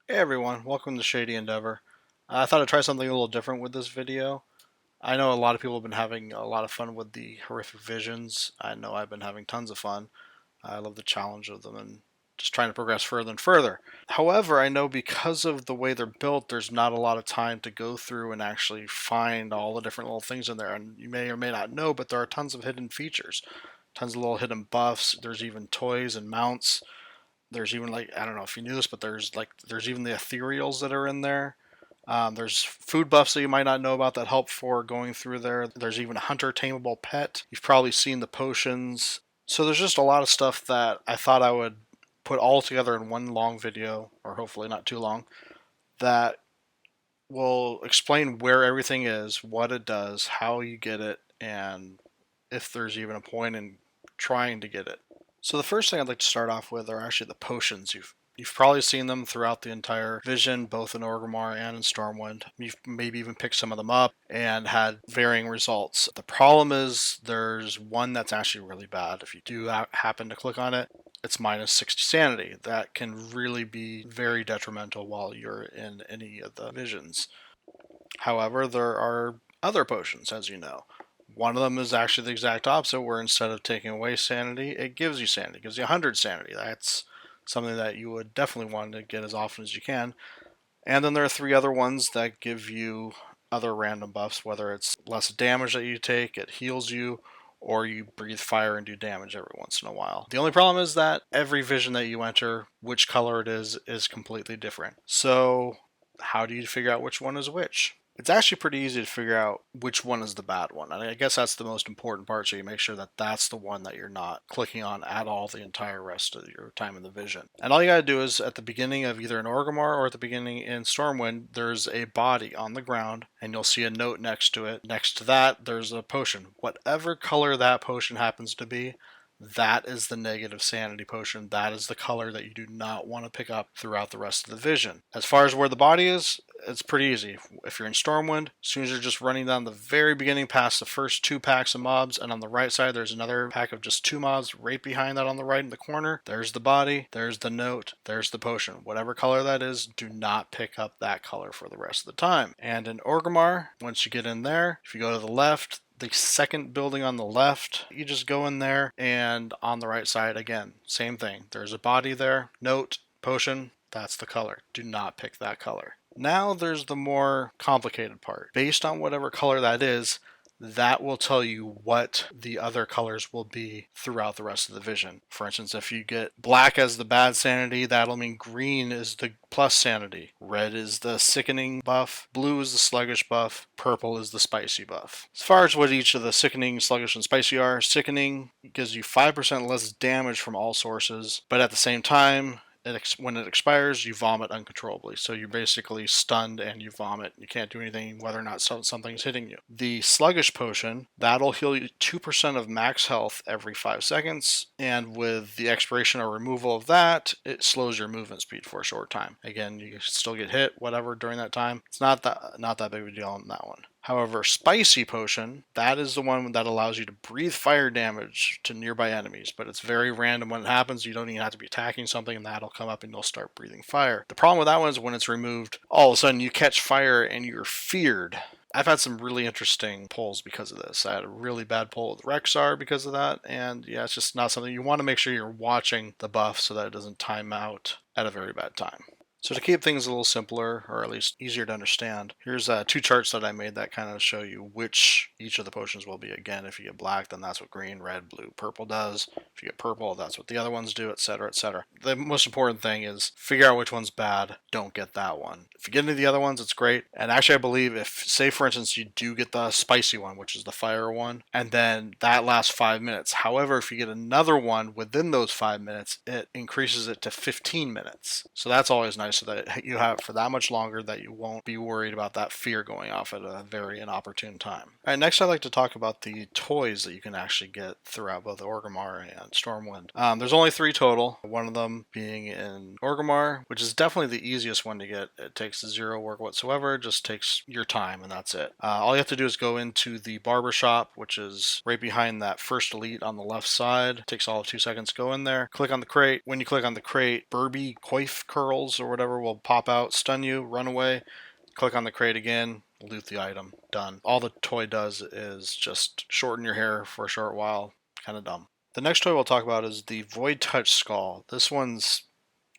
Hey everyone, welcome to Shady Endeavor. I thought I'd try something a little different with this video. I know a lot of people have been having a lot of fun with the horrific visions. I know I've been having tons of fun. I love the challenge of them and just trying to progress further and further. However, I know because of the way they're built, there's not a lot of time to go through and actually find all the different little things in there. And you may or may not know, but there are tons of hidden features, tons of little hidden buffs. There's even toys and mounts. There's even like, I don't know if you knew this, but there's even the ethereals that are in there. There's food buffs that you might not know about that help for going through there. There's even a hunter tameable pet. You've probably seen the potions. So there's just a lot of stuff that I thought I would put all together in one long video, or hopefully not too long, that will explain where everything is, what it does, how you get it, and if there's even a point in trying to get it. So the first thing I'd like to start off with are actually the potions. You've probably seen them throughout the entire vision, both in Orgrimmar and in Stormwind. You've maybe even picked some of them up and had varying results. The problem is there's one that's actually really bad. If you do happen to click on it, it's minus 60 sanity. That can really be very detrimental while you're in any of the visions. However, there are other potions, as you know. One of them is actually the exact opposite, where instead of taking away sanity, it gives you sanity. It gives you 100 sanity. That's something that you would definitely want to get as often as you can. And then there are three other ones that give you other random buffs, whether it's less damage that you take, it heals you, or you breathe fire and do damage every once in a while. The only problem is that every vision that you enter, which color it is completely different. So, how do you figure out which one is which? It's actually pretty easy to figure out which one is the bad one. And I guess that's the most important part, so you make sure that that's the one that you're not clicking on at all the entire rest of your time in the vision. And all you gotta do is at the beginning of either an Orgrimmar or at the beginning in Stormwind, there's a body on the ground, and you'll see a note next to it. Next to that, there's a potion. Whatever color that potion happens to be, that is the negative sanity potion. That is the color that you do not want to pick up throughout the rest of the vision. As far as where the body is, it's pretty easy. If you're in Stormwind, as soon as you're just running down the very beginning past the first two packs of mobs, and on the right side there's another pack of just two mobs right behind that on the right in the corner, there's the body, there's the note, there's the potion. Whatever color that is, do not pick up that color for the rest of the time. And in Orgrimmar, once you get in there, if you go to the left, the second building on the left, you just go in there, and on the right side, again, same thing. There's a body there, note, potion, that's the color. Do not pick that color. Now there's the more complicated part. Based on whatever color that is, that will tell you what the other colors will be throughout the rest of the vision. For instance, if you get black as the bad sanity, that'll mean green is the plus sanity, red is the sickening buff, blue is the sluggish buff, purple is the spicy buff. As far as what each of the sickening, sluggish, and spicy are, sickening gives you 5% less damage from all sources, but at the same time, when it expires, you vomit uncontrollably. So you're basically stunned and you vomit. You can't do anything whether or not something's hitting you. The sluggish potion, that'll heal you 2% of max health every 5 seconds. And with the expiration or removal of that, it slows your movement speed for a short time. Again, you still get hit, whatever, during that time. It's not that big of a deal on that one. However, Spicy Potion, that is the one that allows you to breathe fire damage to nearby enemies, but it's very random when it happens. You don't even have to be attacking something, and that'll come up and you'll start breathing fire. The problem with that one is when it's removed, all of a sudden you catch fire and you're feared. I've had some really interesting pulls because of this. I had a really bad pull with Rexar because of that, and yeah, it's just not something you want to make sure you're watching the buff so that it doesn't time out at a very bad time. So to keep things a little simpler, or at least easier to understand, here's two charts that I made that kind of show you which each of the potions will be. Again, if you get black, then that's what green, red, blue, purple does. If you get purple, that's what the other ones do, etc., etc. The most important thing is figure out which one's bad. Don't get that one. If you get into the other ones, it's great. And actually, I believe if, say for instance, you do get the spicy one, which is the fire one, and then that lasts 5 minutes. However, if you get another one within those 5 minutes, it increases it to 15 minutes. So that's always nice, so that you have it for that much longer that you won't be worried about that fear going off at a very inopportune time. All right, next I'd like to talk about the toys that you can actually get throughout both Orgrimmar and Stormwind. There's only 3 total, one of them being in Orgrimmar, which is definitely the easiest one to get. It takes 0 work whatsoever, just takes your time, and that's it. All you have to do is go into the barber shop, which is right behind that first elite on the left side. It takes all of 2 seconds to go in there, click on the crate. When you click on the crate, Burby coif curls or whatever will pop out, stun you, run away. Click on the crate again, loot the item, done. All the toy does is just shorten your hair for a short while. Kind of dumb. The next toy we'll talk about is the Void Touch Skull. This one's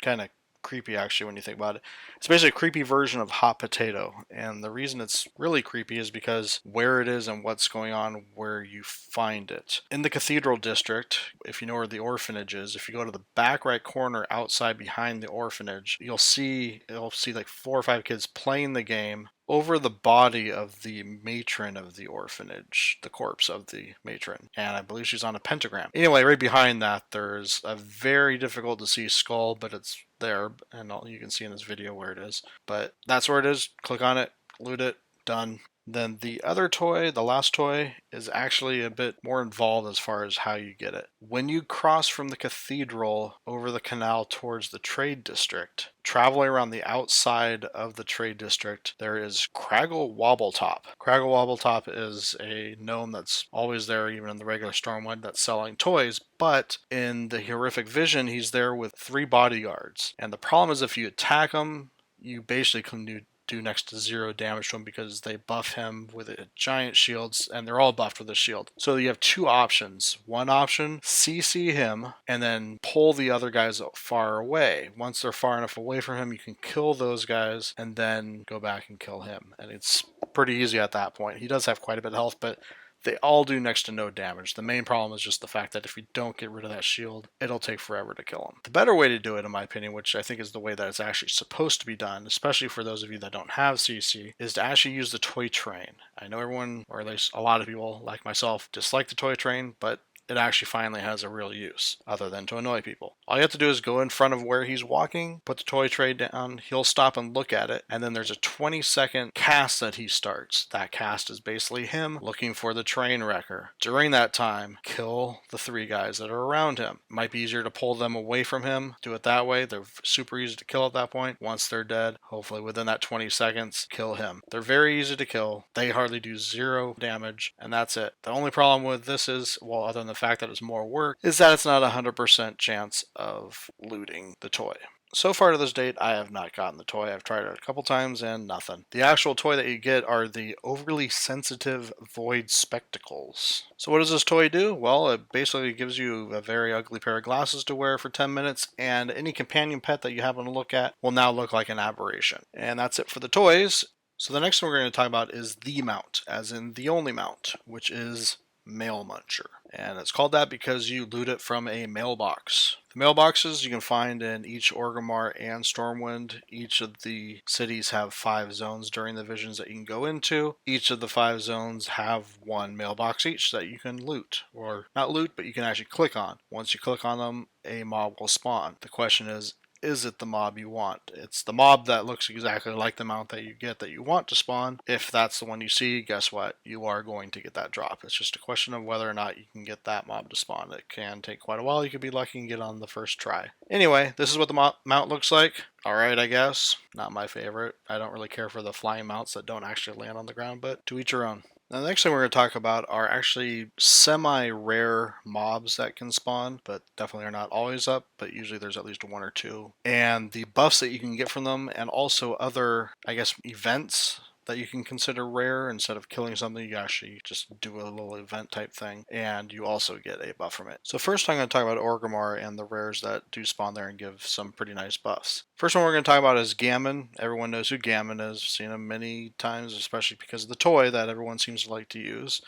kind of creepy actually when you think about it. It's basically a creepy version of Hot Potato, and the reason it's really creepy is because where it is and what's going on where you find it. In the Cathedral District, if you know where the orphanage is, if you go to the back right corner outside behind the orphanage, you'll see like 4 or 5 kids playing the game over the body of the matron of the orphanage, the corpse of the matron, and I believe she's on a pentagram. Anyway, right behind that there's a very difficult to see skull, but it's there, and you can see in this video where it is. But that's where it is. Click on it, loot it, done. Then the other toy, the last toy, is actually a bit more involved as far as how you get it. When you cross from the cathedral over the canal towards the trade district, traveling around the outside of the trade district, there is Craggle Wobbletop. Craggle Wobbletop is a gnome that's always there, even in the regular Stormwind, that's selling toys, but in the Horrific Vision, he's there with 3 bodyguards. And the problem is if you attack him, you basically can do next to 0 damage to him because they buff him with giant shields, and they're all buffed with a shield. So you have 2 options. One option, CC him and then pull the other guys far away. Once they're far enough away from him, you can kill those guys and then go back and kill him. And it's pretty easy at that point. He does have quite a bit of health, but they all do next to no damage. The main problem is just the fact that if you don't get rid of that shield, it'll take forever to kill him. The better way to do it, in my opinion, which I think is the way that it's actually supposed to be done, especially for those of you that don't have CC, is to actually use the toy train. I know everyone, or at least a lot of people like myself, dislike the toy train, but it actually finally has a real use, other than to annoy people. All you have to do is go in front of where he's walking, put the toy tray down, he'll stop and look at it, and then there's a 20-second cast that he starts. That cast is basically him looking for the train wrecker. During that time, kill the 3 guys that are around him. It might be easier to pull them away from him, do it that way. They're super easy to kill at that point. Once they're dead, hopefully within that 20 seconds, kill him. They're very easy to kill. They hardly do 0 damage, and that's it. The only problem with this is, well, other than the fact that it's more work, is that it's not a 100% chance of looting the toy. So far to this date, I have not gotten the toy. I've tried it a couple times and nothing. The actual toy that you get are the overly sensitive void spectacles. So what does this toy do? Well, it basically gives you a very ugly pair of glasses to wear for 10 minutes, and any companion pet that you happen to look at will now look like an aberration. And that's it for the toys. So the next one we're going to talk about is the mount, as in the only mount, which is Mail Muncher. And it's called that because you loot it from a mailbox. The mailboxes you can find in each Orgrimmar and Stormwind. Each of the cities have 5 zones during the visions that you can go into. Each of the 5 zones have 1 mailbox each that you can loot. Or not loot, but you can actually click on. Once you click on them, a mob will spawn. The question is it the mob you want? It's the mob that looks exactly like the mount that you get that you want to spawn. If that's the one you see, guess what? You are going to get that drop. It's just a question of whether or not you can get that mob to spawn. It can take quite a while. You could be lucky and get on the first try. Anyway, this is what the mount looks like. Alright, I guess. Not my favorite. I don't really care for the flying mounts that don't actually land on the ground, but to each your own. Now, the next thing we're going to talk about are actually semi-rare mobs that can spawn, but definitely are not always up, but usually there's at least 1 or 2. And the buffs that you can get from them, and also other, I guess, events that you can consider rare. Instead of killing something, you actually just do a little event type thing, and you also get a buff from it. So first I'm going to talk about Orgrimmar and the rares that do spawn there and give some pretty nice buffs. First one we're going to talk about is Gammon. Everyone knows who Gammon is. Seen him many times, especially because of the toy that everyone seems to like to use.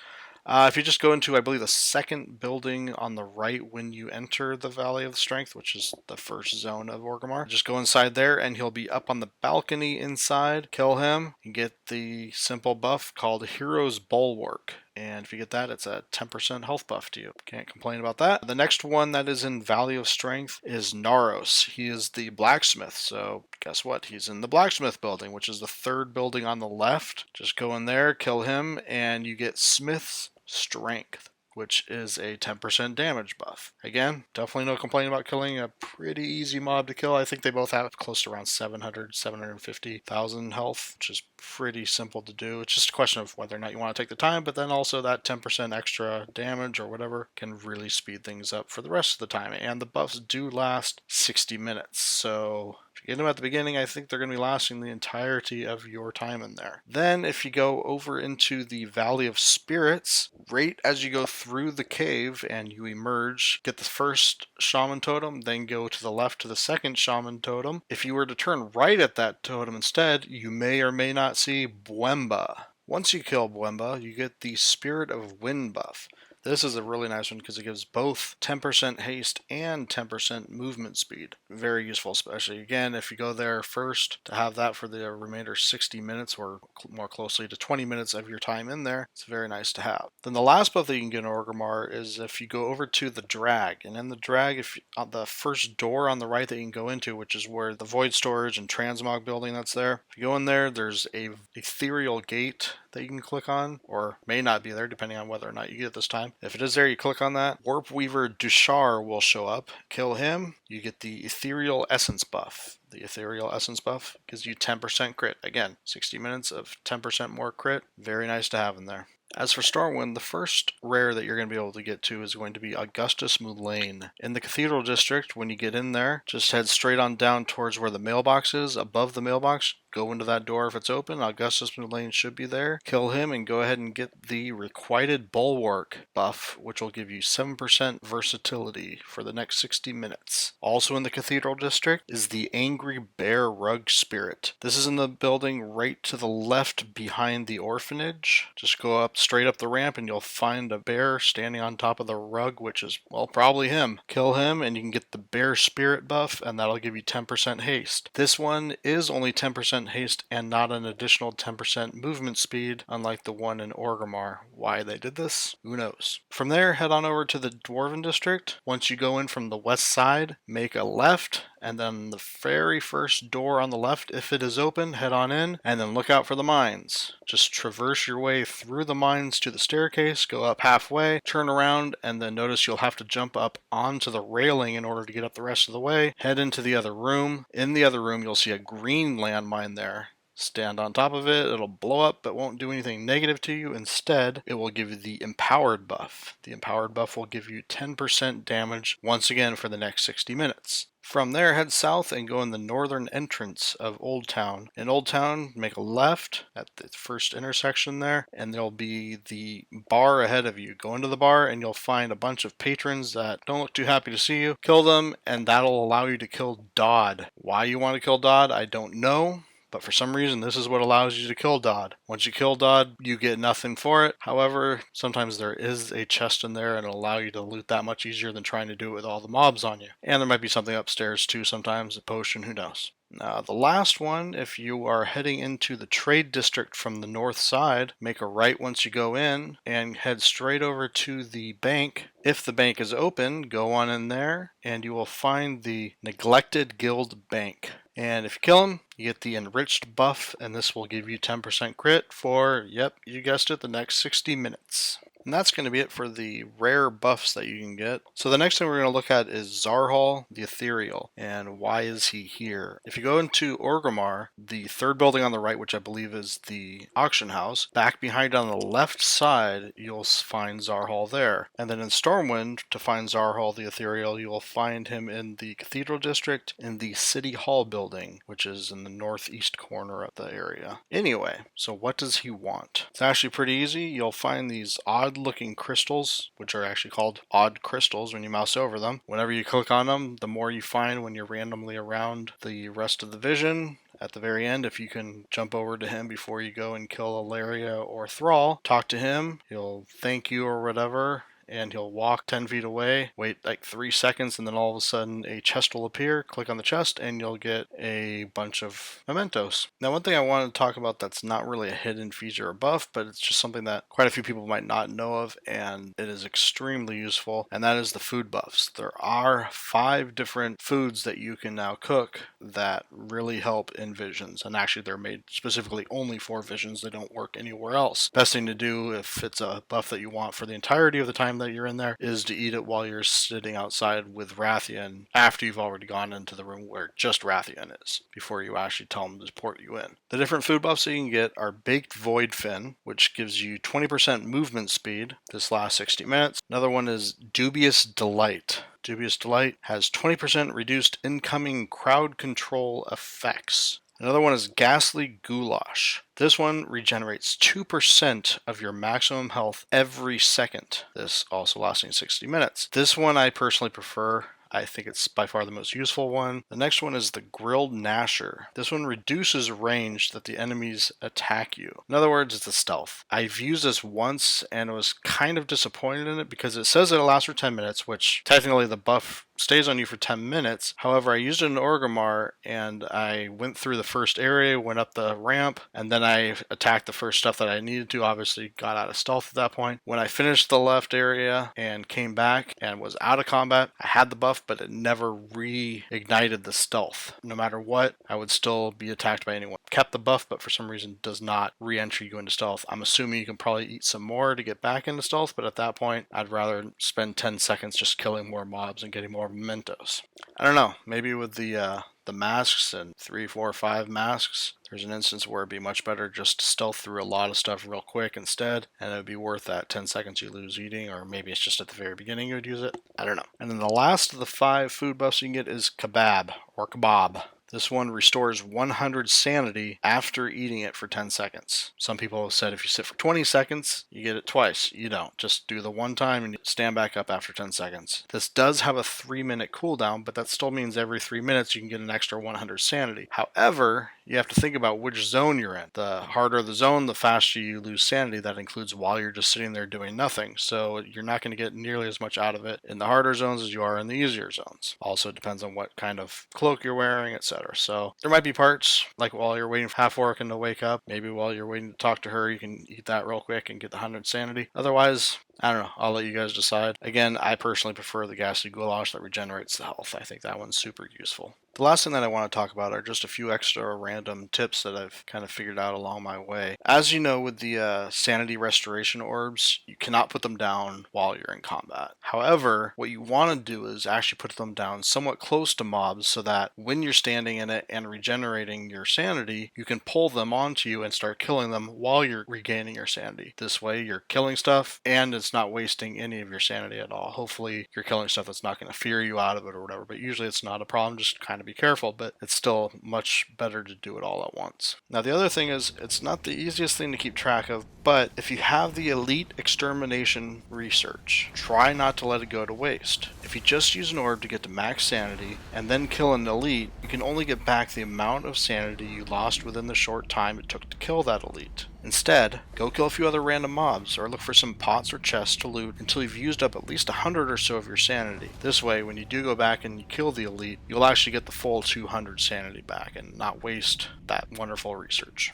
If you just go into, I believe, the 2nd building on the right when you enter the Valley of Strength, which is the first zone of Orgrimmar, just go inside there and he'll be up on the balcony inside. Kill him and get the simple buff called Hero's Bulwark. And if you get that, it's a 10% health buff to you. Can't complain about that. The next one that is in Valley of Strength is Naros. He is the blacksmith. So guess what? He's in the blacksmith building, which is the 3rd building on the left. Just go in there, kill him, and you get Smith's Strength. which is a 10% damage buff. Again, definitely no complaint about killing a pretty easy mob to kill. I think they both have close to around 750,000 health, which is pretty simple to do. It's just a question of whether or not you want to take the time, but then also that 10% extra damage or whatever can really speed things up for the rest of the time. And the buffs do last 60 minutes, so if you get them at the beginning, I think they're going to be lasting the entirety of your time in there. Then if you go over into the Valley of Spirits, right as you go through the cave and you emerge, get the first shaman totem, then go to the left to the second shaman totem. If you were to turn right at that totem instead, you may or may not see Bwemba. Once you kill Bwemba, you get the Spirit of Wind buff. This is a really nice one because it gives both 10% haste and 10% movement speed. Very useful, especially again if you go there first to have that for the remainder 60 minutes or more closely to 20 minutes of your time in there. It's very nice to have. Then the last buff that you can get in Orgrimmar is if you go over to the Drag. And in the Drag, if on the first door on the right that you can go into, which is where the Void Storage and Transmog building that's there, if you go in there, there's a Ethereal gate that you can click on, or may not be there depending on whether or not you get it this time. If it is there, you click on that. Warp Weaver Dushar will show up. Kill him, you get the Ethereal Essence buff. The Ethereal Essence buff gives you 10% crit. Again, 60 minutes of 10% more crit. Very nice to have in there. As for Stormwind, the first rare that you're going to be able to get to is going to be Augustus Moulaine. In the Cathedral District, when you get in there, just head straight on down towards where the mailbox is. Above the mailbox, go into that door if it's open. Augustus Moulaine should be there. Kill him and go ahead and get the Requited Bulwark buff, which will give you 7% versatility for the next 60 minutes. Also in the Cathedral District is the Angry Bear Rug Spirit. This is in the building right to the left behind the orphanage. Just go up straight up the ramp and you'll find a bear standing on top of the rug, which is, well, probably him. Kill him and you can get the Bear Spirit buff, and that'll give you 10% haste. This one is only 10% haste and not an additional 10% movement speed, unlike the one in Orgrimmar. Why they did this? Who knows? From there, head on over to the Dwarven District. Once you go in from the west side, make a left, and then the very first door on the left, if it is open, head on in, and then look out for the mines. Just traverse your way through the mines to the staircase, go up halfway, turn around, and then notice you'll have to jump up onto the railing in order to get up the rest of the way. Head into the other room. In the other room, you'll see a green landmine there. Stand on top of it, it'll blow up but won't do anything negative to you. Instead, it will give you the Empowered buff. The Empowered buff will give you 10% damage once again for the next 60 minutes. From there, head south and go in the northern entrance of Old Town. In Old Town, make a left at the first intersection there, and there'll be the bar ahead of you. Go into the bar and you'll find a bunch of patrons that don't look too happy to see you. Kill them, and that'll allow you to kill Dodd. Why you want to kill Dodd, I don't know. But for some reason, this is what allows you to kill Dodd. Once you kill Dodd, you get nothing for it. However, sometimes there is a chest in there and it'll allow you to loot that much easier than trying to do it with all the mobs on you. And there might be something upstairs too sometimes, a potion, who knows. Now, the last one, if you are heading into the trade district from the north side, make a right once you go in and head straight over to the bank. If the bank is open, go on in there and you will find the Neglected Guild Bank. And if you kill him, you get the Enriched buff, and this will give you 10% crit for, yep, you guessed it, the next 60 minutes. And that's going to be it for the rare buffs that you can get. So the next thing we're going to look at is Zarhal the Ethereal, and why is he here? If you go into Orgrimmar, the third building on the right, which I believe is the auction house, back behind on the left side, you'll find Zarhal there. And then in Stormwind, to find Zarhal the Ethereal, you will find him in the Cathedral District in the City Hall building, which is in the northeast corner of the area. Anyway, so what does he want? It's actually pretty easy. You'll find these odd-looking crystals, which are actually called odd crystals when you mouse over them. Whenever you click on them, the more you find when you're randomly around the rest of the vision. At the very end, if you can jump over to him before you go and kill Ilaria or Thrall, talk to him, he'll thank you or whatever, and he'll walk 10 feet away, wait like 3 seconds, and then all of a sudden a chest will appear. Click on the chest and you'll get a bunch of mementos. Now, one thing I wanted to talk about that's not really a hidden feature or buff, but it's just something that quite a few people might not know of, and it is extremely useful, and that is the food buffs. There are 5 different foods that you can now cook that really help in visions, and actually they're made specifically only for visions. They don't work anywhere else. Best thing to do if it's a buff that you want for the entirety of the time time that you're in there is to eat it while you're sitting outside with Rathian after you've already gone into the room where just Rathian is, before you actually tell them to port you in. The different food buffs that you can get are Baked Void Fin, which gives you 20% movement speed. This lasts 60 minutes. Another one is Dubious Delight. Dubious Delight has 20% reduced incoming crowd control effects. Another one is Ghastly Goulash. This one regenerates 2% of your maximum health every second. This also lasting 60 minutes. This one I personally prefer. I think it's by far the most useful one. The next one is the Grilled Gnasher. This one reduces range that the enemies attack you. In other words, it's a stealth. I've used this once and was kind of disappointed in it because it says it lasts for 10 minutes, which technically the buff stays on you for 10 minutes. However, I used it in Orgrimmar and I went through the first area, went up the ramp, and then I attacked the first stuff that I needed to. Obviously got out of stealth at that point. When I finished the left area and came back and was out of combat, I had the buff, but it never reignited the stealth. No matter what, I would still be attacked by anyone. Kept the buff, but for some reason does not re-enter you into stealth. I'm assuming you can probably eat some more to get back into stealth, but at that point, I'd rather spend 10 seconds just killing more mobs and getting more mementos. I don't know, maybe with the masks and 3, 4, 5 masks, there's an instance where it'd be much better just to stealth through a lot of stuff real quick instead, and it would be worth that 10 seconds you lose eating, or maybe it's just at the very beginning you would use it. I don't know. And then the last of the 5 food buffs you can get is Kebab, or Kebab. This one restores 100 sanity after eating it for 10 seconds. Some people have said if you sit for 20 seconds, you get it twice. You don't. Just do the one time and stand back up after 10 seconds. This does have a 3-minute cooldown, but that still means every 3 minutes you can get an extra 100 sanity. However, you have to think about which zone you're in. The harder the zone, the faster you lose sanity. That includes while you're just sitting there doing nothing. So you're not going to get nearly as much out of it in the harder zones as you are in the easier zones. Also, it depends on what kind of cloak you're wearing, etc. So there might be parts, like while you're waiting for half-orc to wake up, maybe while you're waiting to talk to her, you can eat that real quick and get the 100 sanity. Otherwise, I don't know. I'll let you guys decide. Again, I personally prefer the Ghastly Goulash that regenerates the health. I think that one's super useful. The last thing that I want to talk about are just a few extra random tips that I've kind of figured out along my way. As you know, with the sanity restoration orbs, you cannot put them down while you're in combat. However, what you want to do is actually put them down somewhat close to mobs so that when you're standing in it and regenerating your sanity, you can pull them onto you and start killing them while you're regaining your sanity. This way, you're killing stuff and it's not wasting any of your sanity at all. Hopefully, you're killing stuff that's not going to fear you out of it or whatever, but usually it's not a problem. Just kind of be careful, but it's still much better to do it all at once. Now, the other thing is, it's not the easiest thing to keep track of, but if you have the elite extermination research, try not to let it go to waste. If you just use an orb to get to max sanity and then kill an elite, you can only get back the amount of sanity you lost within the short time it took to kill that elite. Instead, go kill a few other random mobs or look for some pots or chests to loot until you've used up at least 100 or so of your sanity. This way, when you do go back and you kill the elite, you'll actually get the full 200 sanity back and not waste that wonderful research.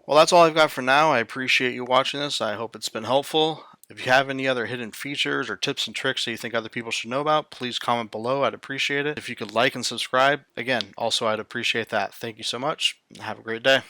Well, that's all I've got for now. I appreciate you watching this. I hope it's been helpful. If you have any other hidden features or tips and tricks that you think other people should know about, please comment below. I'd appreciate it. If you could like and subscribe, again, also I'd appreciate that. Thank you so much. Have a great day.